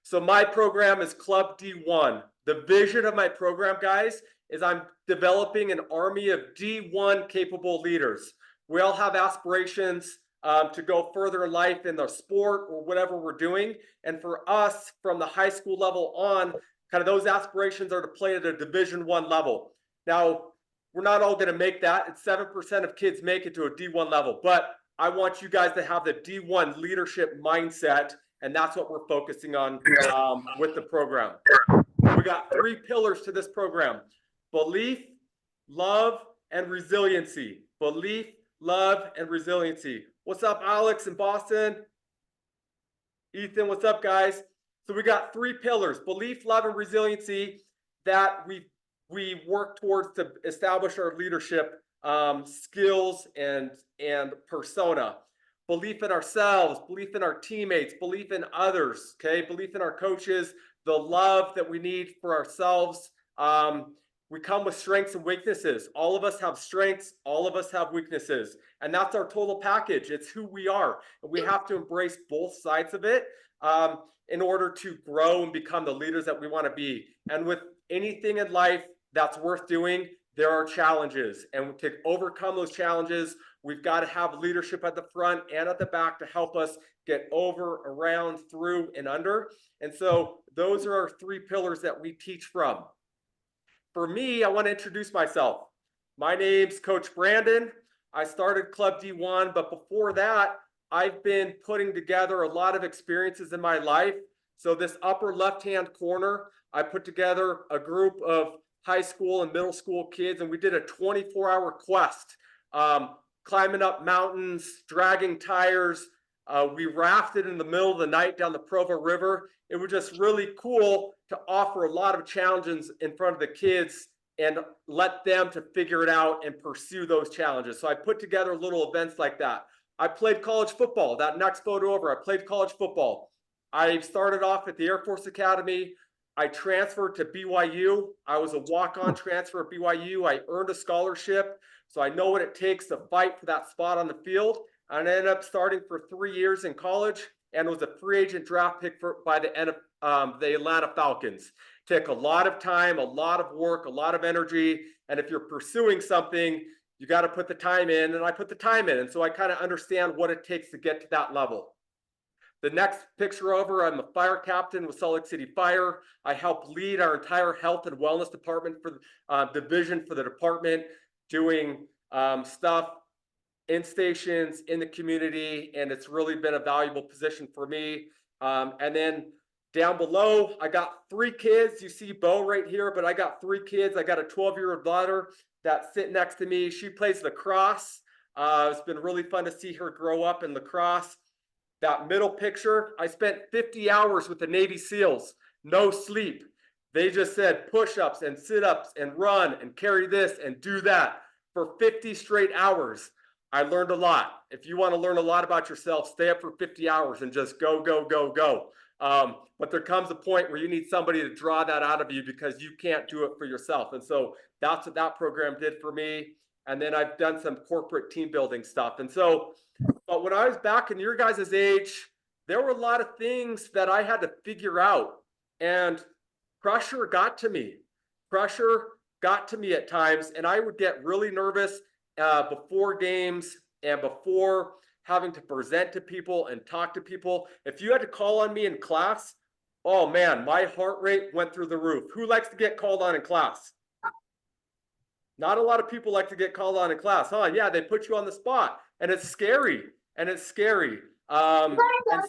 So my program is Club D1. The vision of my program, guys, is I'm developing an army of D1 capable leaders. We all have aspirations to go further in life in the sport or whatever we're doing. And for us, from the high school level on, kind of those aspirations are to play at a Division I level. Now, we're not all going to make that. It's 7% of kids make it to a D1 level. But I want you guys to have the D1 leadership mindset, and that's what we're focusing on with the program. We got 3 pillars to this program: belief, love, and resiliency. Belief, love, and resiliency. What's up, Alex in Boston? Ethan, what's up, guys? So we got 3 pillars: belief, love, and resiliency, that we work towards to establish our leadership skills and persona. Belief in ourselves, belief in our teammates, belief in others, okay? Belief in our coaches, the love that we need for ourselves. We come with strengths and weaknesses. All of us have strengths, all of us have weaknesses, and that's our total package. It's who we are, and we have to embrace both sides of it in order to grow and become the leaders that we want to be. And with anything in life that's worth doing, there are challenges, and to overcome those challenges, we've got to have leadership at the front and at the back to help us get over, around, through, and under. And so those are our 3 pillars that we teach from. For me, I want to introduce myself. My name's Coach Brandon. I started Club D1, but before that, I've been putting together a lot of experiences in my life. So this upper left-hand corner, I put together a group of high school and middle school kids, and we did a 24-hour quest, climbing up mountains, dragging tires. We rafted in the middle of the night down the Provo River. It was just really cool to offer a lot of challenges in front of the kids and let them to figure it out and pursue those challenges. So I put together little events like that. I played college football. That next photo over, I played college football. I started off at the Air Force Academy. I transferred to BYU. I was a walk-on transfer at BYU. I earned a scholarship, so I know what it takes to fight for that spot on the field. And I ended up starting for 3 years in college and was a free agent draft pick by the end of the Atlanta Falcons. Took a lot of time, a lot of work, a lot of energy. And if you're pursuing something, you got to put the time in, and I put the time in. And so I kind of understand what it takes to get to that level. The next picture over, I'm a fire captain with Salt Lake City Fire. I help lead our entire health and wellness department for division for the department, doing stuff in stations, in the community, and it's really been a valuable position for me. And then down below, I got 3 kids. You see Bo right here, but I got 3 kids. I got a 12-year-old daughter that's sitting next to me. She plays lacrosse. It's been really fun to see her grow up in lacrosse. That middle picture, I spent 50 hours with the Navy SEALs, no sleep. They just said push-ups and sit-ups and run and carry this and do that for 50 straight hours. I learned a lot. If you want to learn a lot about yourself, stay up for 50 hours and just go, go, go, go. But there comes a point where you need somebody to draw that out of you because you can't do it for yourself. And so that's what that program did for me. And then I've done some corporate team building stuff. And so, but when I was back in your guys' age, there were a lot of things that I had to figure out. And pressure got to me. Pressure got to me at times. And I would get really nervous before games and before having to present to people and talk to people. If you had to call on me in class, oh man, my heart rate went through the roof. Who likes to get called on in class? Not a lot of people like to get called on in class, huh? Yeah, they put you on the spot, and it's scary, and it's scary. And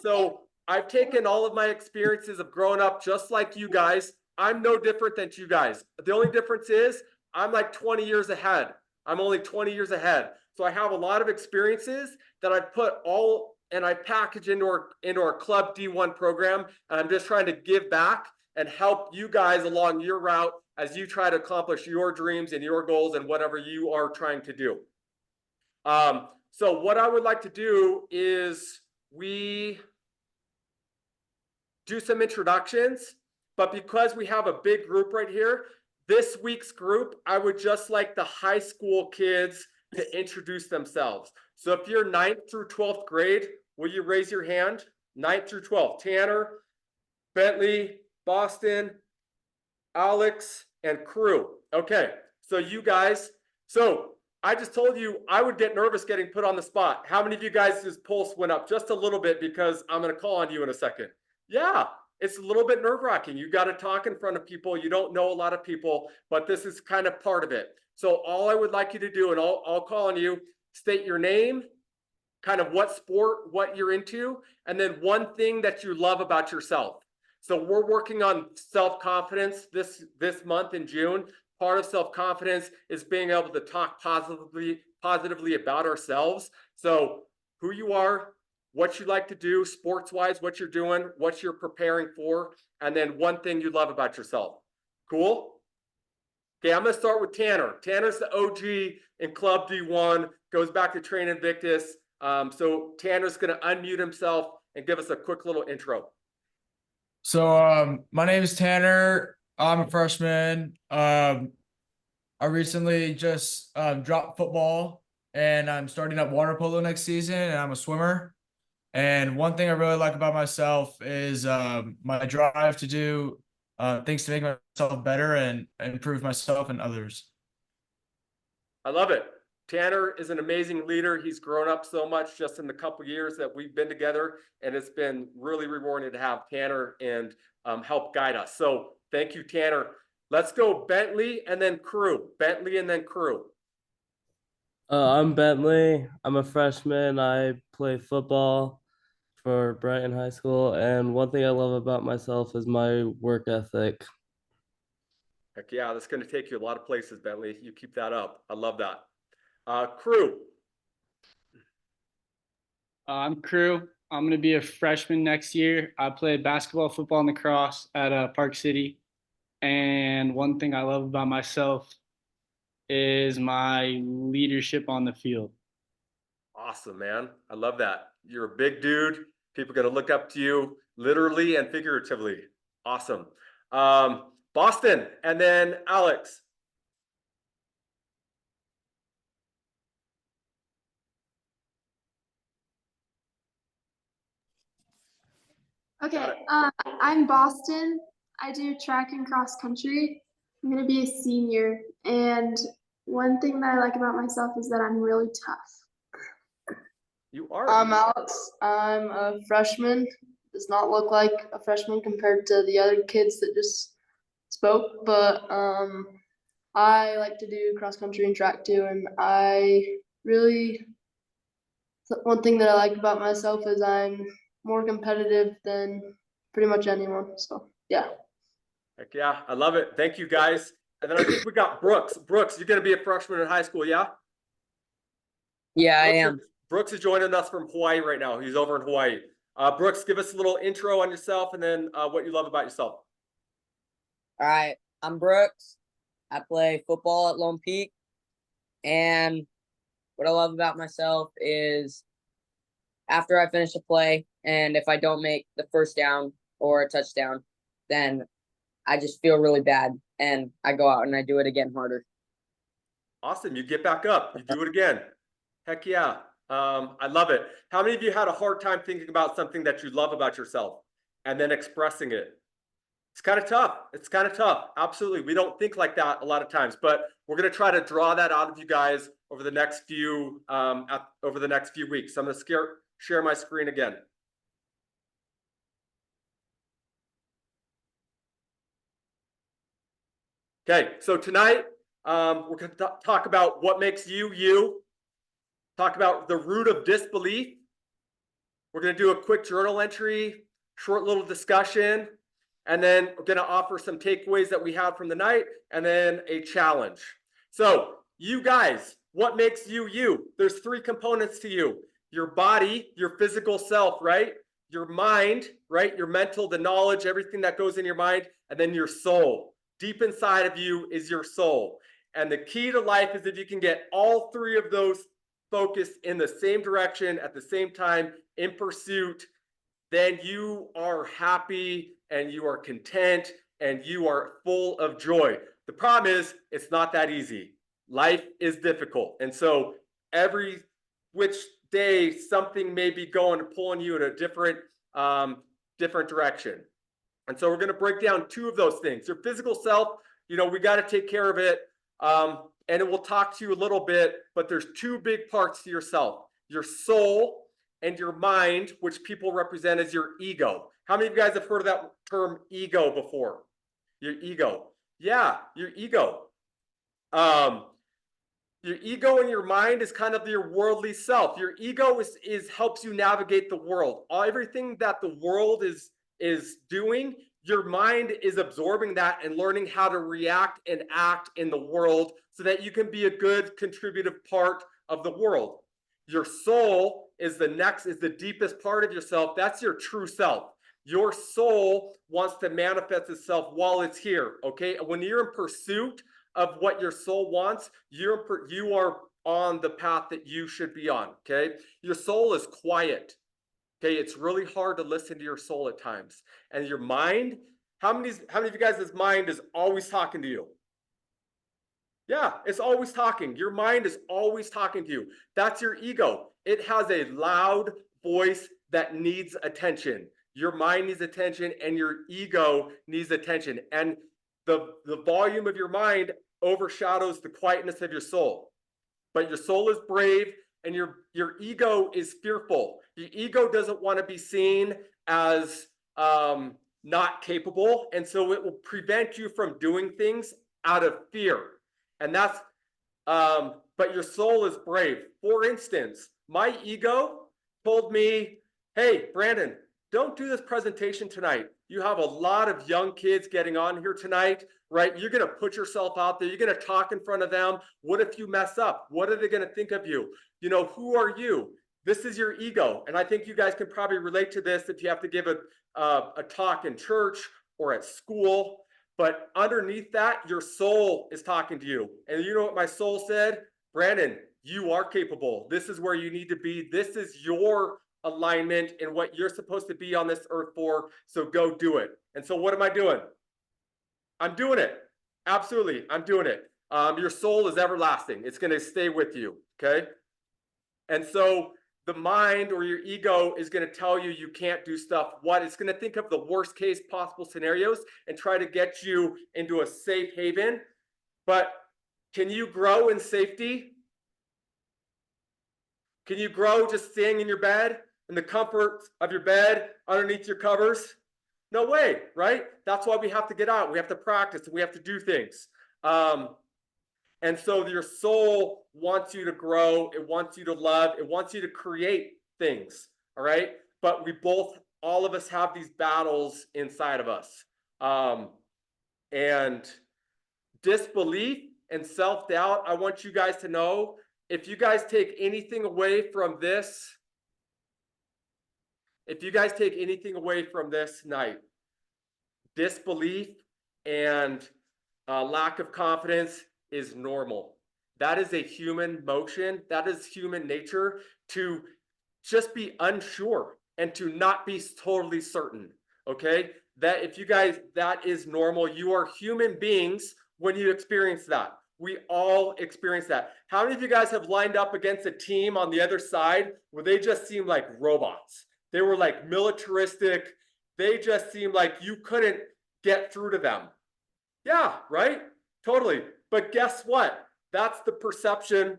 so I've taken all of my experiences of growing up just like you guys. I'm no different than you guys. The only difference is I'm like 20 years ahead. I'm only 20 years ahead. So I have a lot of experiences that I've put all and I package into our Club D1 program. And I'm just trying to give back and help you guys along your route as you try to accomplish your dreams and your goals and whatever you are trying to do. So what I would like to do is we do some introductions, but because we have a big group right here, this week's group, I would just like the high school kids to introduce themselves. So if you're 9th through 12th grade, will you raise your hand? 9th through 12th. Tanner, Bentley, Boston, Alex, and crew. Okay, so you guys, so I just told you I would get nervous getting put on the spot. How many of you guys' pulse went up just a little bit because I'm going to call on you in a second? Yeah, it's a little bit nerve-wracking. You got to talk in front of people. You don't know a lot of people, but this is kind of part of it. So all I would like you to do, and I'll call on you, state your name, kind of what sport, what you're into, and then one thing that you love about yourself. So we're working on self-confidence this month in June. Part of self-confidence is being able to talk positively about ourselves. So who you are, what you like to do sports-wise, what you're doing, what you're preparing for, and then one thing you love about yourself. Cool? Okay, I'm going to start with Tanner. Tanner's the OG in Club D1, goes back to Train Invictus. So Tanner's going to unmute himself and give us a quick little intro. So my name is Tanner. I'm a freshman. I recently just dropped football and I'm starting up water polo next season, and I'm a swimmer. And one thing I really like about myself is my drive to do things to make myself better and improve myself and others. I love it. Tanner is an amazing leader. He's grown up so much just in the couple years that we've been together, and it's been really rewarding to have Tanner and help guide us. So thank you, Tanner. Let's go Bentley and then crew. Bentley and then crew. I'm Bentley. I'm a freshman. I play football for Brighton High School, and one thing I love about myself is my work ethic. Heck yeah, that's going to take you a lot of places, Bentley. You keep that up. I love that. Crew. I'm Crew. I'm going to be a freshman next year. I play basketball, football, and lacrosse at Park City. And one thing I love about myself is my leadership on the field. Awesome, man. I love that. You're a big dude. People are going to look up to you literally and figuratively. Awesome. Boston and then Alex. Okay, I'm Boston. I do track and cross country. I'm going to be a senior. And one thing that I like about myself is that I'm really tough. You are. I'm Alex. I'm a freshman. Does not look like a freshman compared to the other kids that just spoke, but I like to do cross country and track too. And one thing that I like about myself is I'm more competitive than pretty much anyone. So yeah. Heck yeah, I love it. Thank you guys. And then I think we got Brooks. Brooks, you're gonna be a freshman in high school, yeah? Yeah, Brooks I am. Brooks is joining us from Hawaii right now. He's over in Hawaii. Brooks, give us a little intro on yourself and then what you love about yourself. All right, I'm Brooks. I play football at Lone Peak, and what I love about myself is after I finish a play, and if I don't make the first down or a touchdown, then I just feel really bad, and I go out and I do it again harder. Awesome. You get back up. You do it again. Heck yeah. I love it. How many of you had a hard time thinking about something that you love about yourself and then expressing it? It's kind of tough. It's kind of tough. Absolutely. We don't think like that a lot of times, but we're going to try to draw that out of you guys over the next few weeks. So I'm going to share my screen again. Okay, so tonight we're going to talk about what makes you, you. Talk about the root of disbelief. We're going to do a quick journal entry, short little discussion, and then we're going to offer some takeaways that we have from the night, and then a challenge. So you guys, what makes you, you? There's three components to you. Your body, your physical self, right? Your mind, right? Your mental, the knowledge, everything that goes in your mind, and then your soul. Deep inside of you is your soul. And the key to life is if you can get all three of those focused in the same direction at the same time in pursuit, then you are happy and you are content and you are full of joy. The problem is it's not that easy. Life is difficult. And so every which day something may be going pulling you in a different direction. And so we're going to break down two of those things. Your physical self, you know, we got to take care of it. And it will talk to you a little bit, but there's two big parts to yourself: your soul and your mind, which people represent as your ego. How many of you guys have heard of that term ego before? Your ego. Yeah, your ego. Your ego and your mind is kind of your worldly self. Your ego is helps you navigate the world. Everything that the world is doing, your mind is absorbing that and learning how to react and act in the world so that you can be a good contributive part of the world. Your soul is the deepest part of yourself. That's your true self. Your soul wants to manifest itself while it's here, okay? When you're in pursuit of what your soul wants, you are on the path that you should be on, okay? Your soul is quiet, okay? It's really hard to listen to your soul at times. And your mind, how many of you guys' mind is always talking to you? Yeah, it's always talking. Your mind is always talking to you. That's your ego. It has a loud voice that needs attention. Your mind needs attention and your ego needs attention. And the volume of your mind overshadows the quietness of your soul. But your soul is brave and your ego is fearful. Your ego doesn't want to be seen as not capable, and so it will prevent you from doing things out of fear. And that's but your soul is brave. For instance, my ego told me, hey, Brandon, don't do this presentation tonight. You have a lot of young kids getting on here tonight, right? You're going to put yourself out there. You're going to talk in front of them. What if you mess up? What are they going to think of you? You know, who are you? This is your ego. And I think you guys can probably relate to this if you have to give a talk in church or at school. But underneath that, your soul is talking to you. And you know what my soul said? Brandon, you are capable. This is where you need to be. This is your alignment and what you're supposed to be on this earth for. So go do it. And so what am I doing? I'm doing it. Absolutely. I'm doing it. Your soul is everlasting. It's going to stay with you. Okay. And so the mind or your ego is going to tell you you can't do stuff. What? It's going to think of the worst case possible scenarios and try to get you into a safe haven. But can you grow in safety? Can you grow just staying in your bed, in the comfort of your bed, underneath your covers? No way, right? That's why we have to get out. We have to practice. We have to do things. And so your soul wants you to grow. It wants you to love. It wants you to create things, all right? But all of us have these battles inside of us. And disbelief and self-doubt, I want you guys to know, if you guys take anything away from this, night, disbelief and lack of confidence is normal. That is a human motion. That is human nature, to just be unsure and to not be totally certain. Okay? That is normal. You are human beings when you experience that. We all experience that. How many of you guys have lined up against a team on the other side where they just seemed like robots? They were like militaristic. They just seemed like you couldn't get through to them. Yeah, right? Totally. But guess what? That's the perception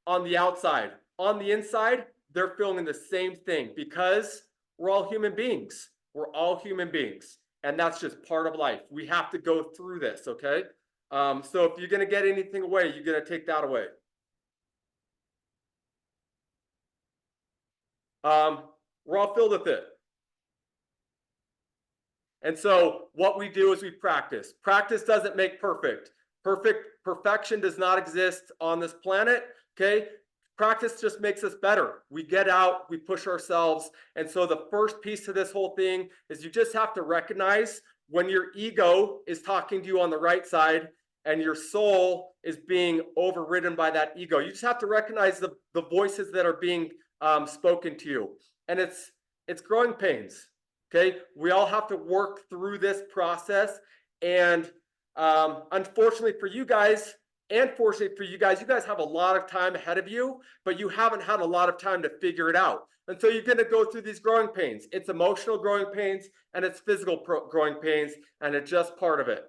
on the outside. On the inside, they're feeling the same thing because we're all human beings. We're all human beings. And that's just part of life. We have to go through this, okay? So if you're going to get anything away, you're going to take that away. We're all filled with it. And so what we do is we practice. Practice doesn't make perfect. Perfection does not exist on this planet, okay? Practice just makes us better. We get out, we push ourselves. And so the first piece to this whole thing is you just have to recognize when your ego is talking to you on the right side and your soul is being overridden by that ego. You just have to recognize the voices that are being spoken to you. And it's growing pains, okay? We all have to work through this process. And unfortunately for you guys, and fortunately for you guys have a lot of time ahead of you, but you haven't had a lot of time to figure it out. And so you're going to go through these growing pains. It's emotional growing pains and it's physical growing pains, and it's just part of it.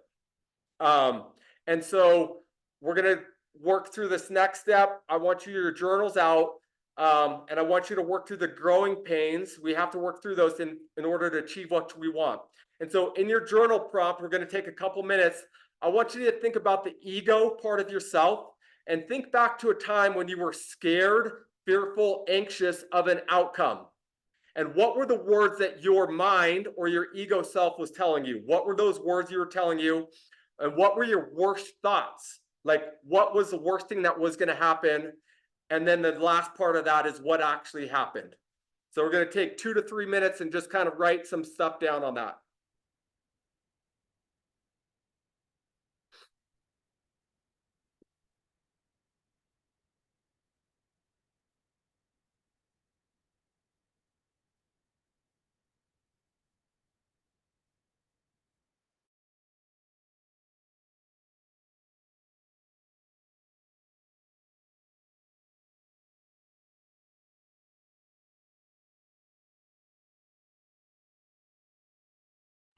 And so we're going to work through this next step. I want you your journals out, and I want you to work through the growing pains. We have to work through those in order to achieve what we want. And so in your journal prompt, we're going to take a couple minutes. I want you to think about the ego part of yourself and think back to a time when you were scared, fearful, anxious of an outcome. And what were the words that your mind or your ego self was telling you? What were those words you were telling you? And what were your worst thoughts? Like, what was the worst thing that was going to happen? And then the last part of that is what actually happened. So we're going to take 2 to 3 minutes and just kind of write some stuff down on that.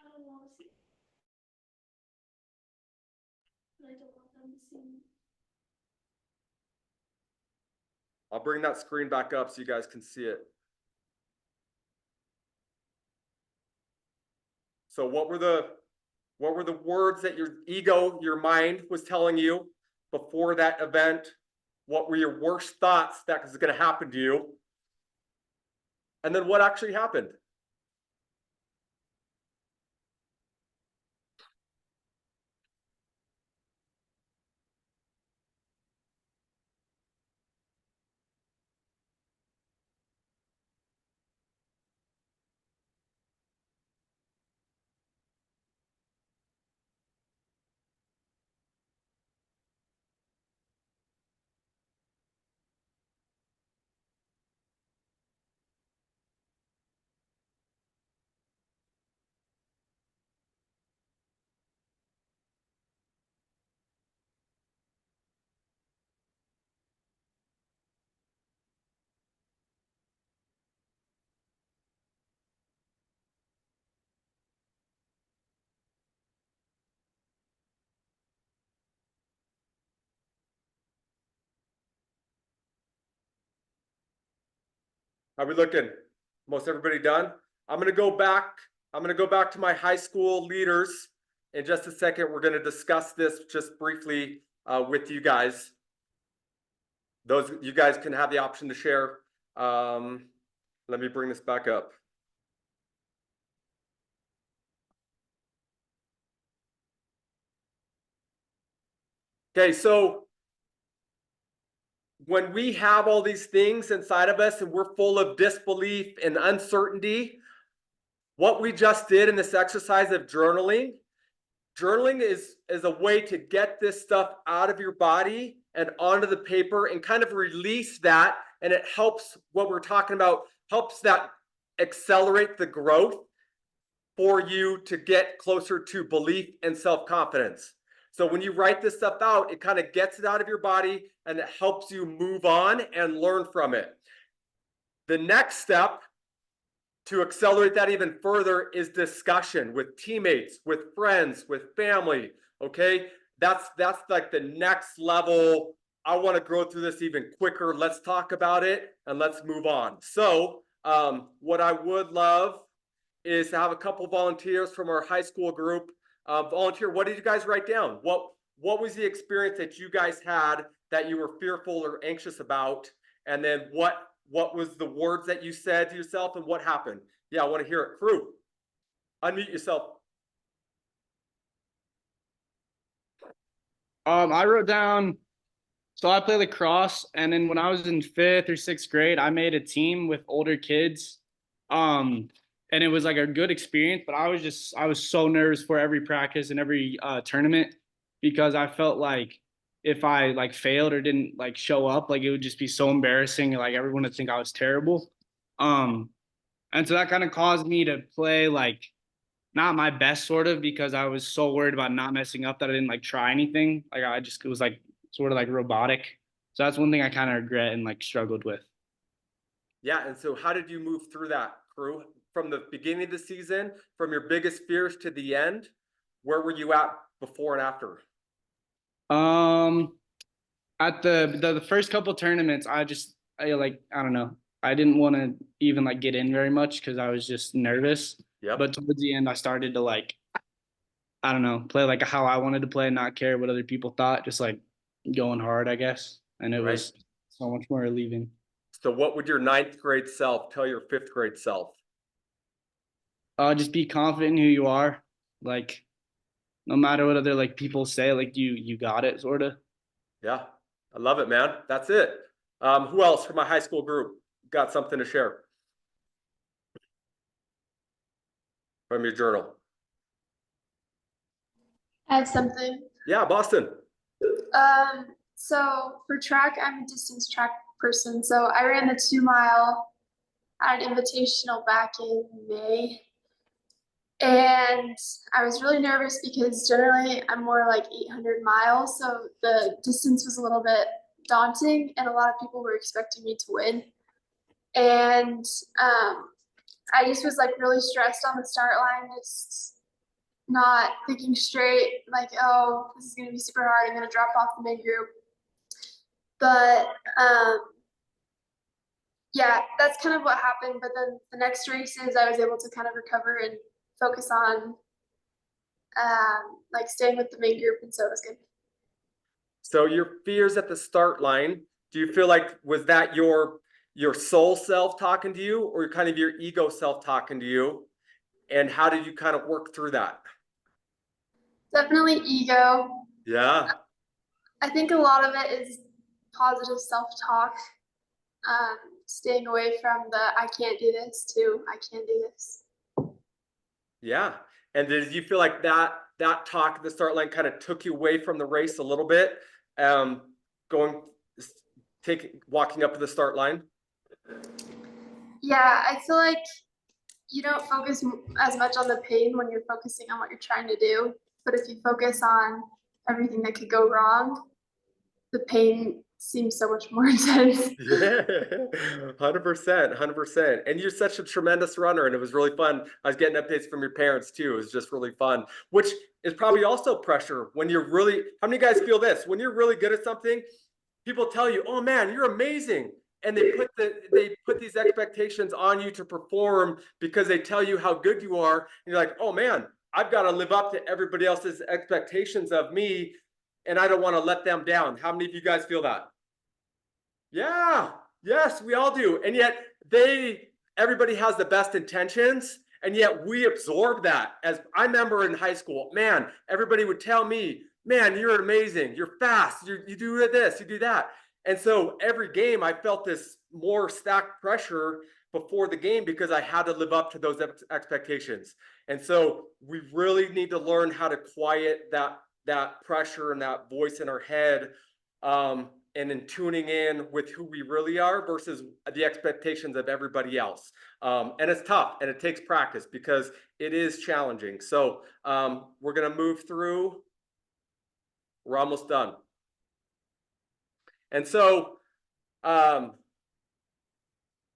I don't want to see. I don't want them to see me. I'll bring that screen back up so you guys can see it. So what were the words that your ego, your mind was telling you before that event? What were your worst thoughts that was going to happen to you? And then what actually happened? How are we looking? Most everybody done? I'm going to go back to my high school leaders in just a second. We're going to discuss this just briefly with you guys. Those you guys can have the option to share. Let me bring this back up. Okay, so when we have all these things inside of us and we're full of disbelief and uncertainty, what we just did in this exercise of journaling is a way to get this stuff out of your body and onto the paper and kind of release that. And it helps what we're talking about, helps that accelerate the growth for you to get closer to belief and self-confidence. So when you write this stuff out, it kind of gets it out of your body and it helps you move on and learn from it. The next step to accelerate that even further is discussion with teammates, with friends, with family. Okay, that's like the next level. I want to grow through this even quicker. Let's talk about it and let's move on. So what I would love is to have a couple volunteers from our high school group volunteer. What did you guys write down? What was the experience that you guys had that you were fearful or anxious about? And then what was the words that you said to yourself and what happened? Yeah, I want to hear it. Crew, unmute yourself. I wrote down, so I play lacrosse, and then when I was in 5th or 6th grade, I made a team with older kids. And it was like a good experience, but I was so nervous for every practice and every tournament because I felt like if I like failed or didn't like show up, like it would just be so embarrassing, like everyone would think I was terrible. And so that kind of caused me to play like not my best sort of because I was so worried about not messing up that I didn't like try anything. Like it was like sort of like robotic. So that's one thing I kind of regret and like struggled with. Yeah, and so how did you move through that, crew? From the beginning of the season, from your biggest fears to the end, where were you at before and after? At the first couple tournaments, I don't know. I didn't want to even like get in very much because I was just nervous. Yep. But towards the end, I started to like, I don't know, play like how I wanted to play, not care what other people thought, just like going hard, I guess. And it Right. was so much more relieving. So what would your ninth grade self tell your fifth grade self? Just be confident in who you are. Like, no matter what other like people say, like you got it, sort of. Yeah, I love it, man. That's it. Who else from my high school group got something to share from your journal? I have something. Yeah, Boston. So for track, I'm a distance track person. So I ran the 2 mile at an invitational back in May. And I was really nervous because generally I'm more like 800 miles. So the distance was a little bit daunting and a lot of people were expecting me to win. And I just was like really stressed on the start line, just not thinking straight, like, oh, this is gonna be super hard, I'm gonna drop off the main group. But yeah, that's kind of what happened. But then the next races I was able to kind of recover and focus on like staying with the main group, and so it was good. So your fears at the start line, do you feel like was that your soul self talking to you, or kind of your ego self talking to you? And how did you kind of work through that? Definitely ego. Yeah. I think a lot of it is positive self-talk. Staying away from the I can't do this to I can do this. Yeah. And did you feel like that talk at the start line kind of took you away from the race a little bit? Walking up to the start line? Yeah, I feel like you don't focus as much on the pain when you're focusing on what you're trying to do. But if you focus on everything that could go wrong, the pain seems so much more intense. Yeah, 100%. And you're such a tremendous runner, and it was really fun. I was getting updates from your parents too. It was just really fun, which is probably also pressure when you're really, how many guys feel this? When you're really good at something, people tell you, oh man, you're amazing. And they put these expectations on you to perform because they tell you how good you are. And you're like, oh man, I've got to live up to everybody else's expectations of me, and I don't want to let them down. How many of you guys feel that? Yeah, yes, we all do. And yet everybody has the best intentions, and yet we absorb that. As I remember in high school, man, everybody would tell me, man, you're amazing, you're fast, you do this, you do that. And so every game I felt this more stacked pressure before the game because I had to live up to those expectations. And so we really need to learn how to quiet that pressure and that voice in our head, and in tuning in with who we really are versus the expectations of everybody else. And it's tough, and it takes practice because it is challenging. So we're gonna move through. We're almost done. And so our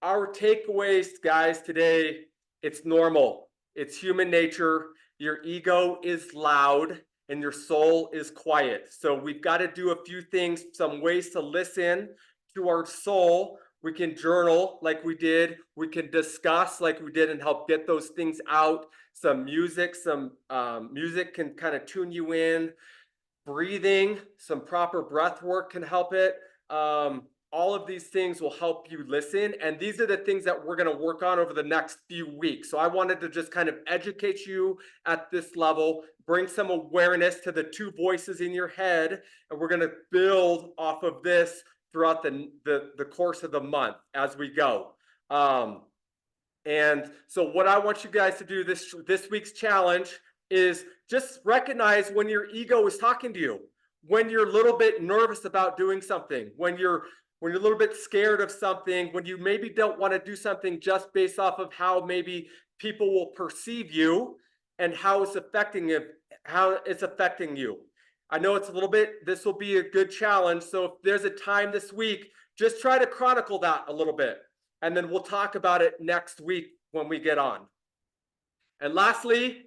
takeaways, guys, today, it's normal. It's human nature. Your ego is loud and your soul is quiet. So we've got to do a few things, some ways to listen to our soul. We can journal like we did. We can discuss like we did and help get those things out. Some music can kind of tune you in. Breathing, some proper breath work can help it. All of these things will help you listen. And these are the things that we're going to work on over the next few weeks. So I wanted to just kind of educate you at this level, bring some awareness to the two voices in your head. And we're going to build off of this throughout the course of the month as we go. And so what I want you guys to do this week's challenge is just recognize when your ego is talking to you, when you're a little bit nervous about doing something, when you're a little bit scared of something, when you maybe don't want to do something just based off of how maybe people will perceive you and how it's affecting you. I know it's a little bit, this will be a good challenge. So if there's a time this week, just try to chronicle that a little bit. and then we'll talk about it next week when we get on. And lastly,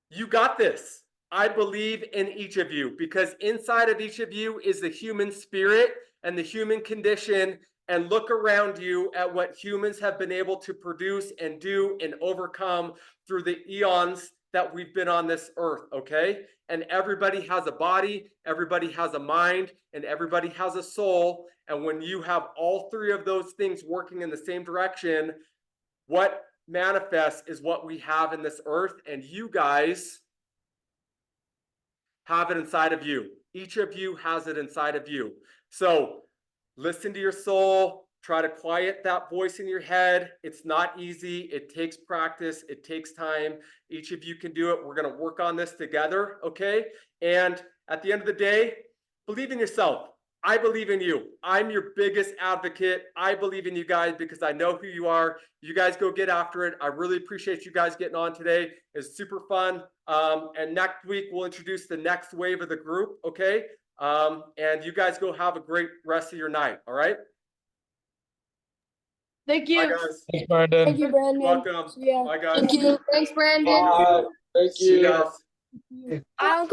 you got this. I believe in each of you, because inside of each of you is the human spirit and the human condition. And look around you at what humans have been able to produce and do and overcome through the eons that we've been on this earth, okay? And everybody has a body, everybody has a mind, and everybody has a soul. And when you have all three of those things working in the same direction, what manifests is what we have in this earth. And you guys have it inside of you. Each of you has it inside of you. So listen to your soul. Try to quiet that voice in your head. It's not easy. It takes practice. It takes time. Each of you can do it. We're going to work on this together, okay? And at the end of the day, believe in yourself. I believe in you. I'm your biggest advocate. I believe in you guys because I know who you are. You guys go get after it. I really appreciate you guys getting on today. It's super fun. And next week, we'll introduce the next wave of the group, okay? And you guys go have a great rest of your night, all right? Thank you. Bye, guys. Thanks, Brandon. Thank you, Brandon. Welcome. Yeah. Bye, guys. Thank you. Thanks, Brandon. Thank See you you. guys. I don't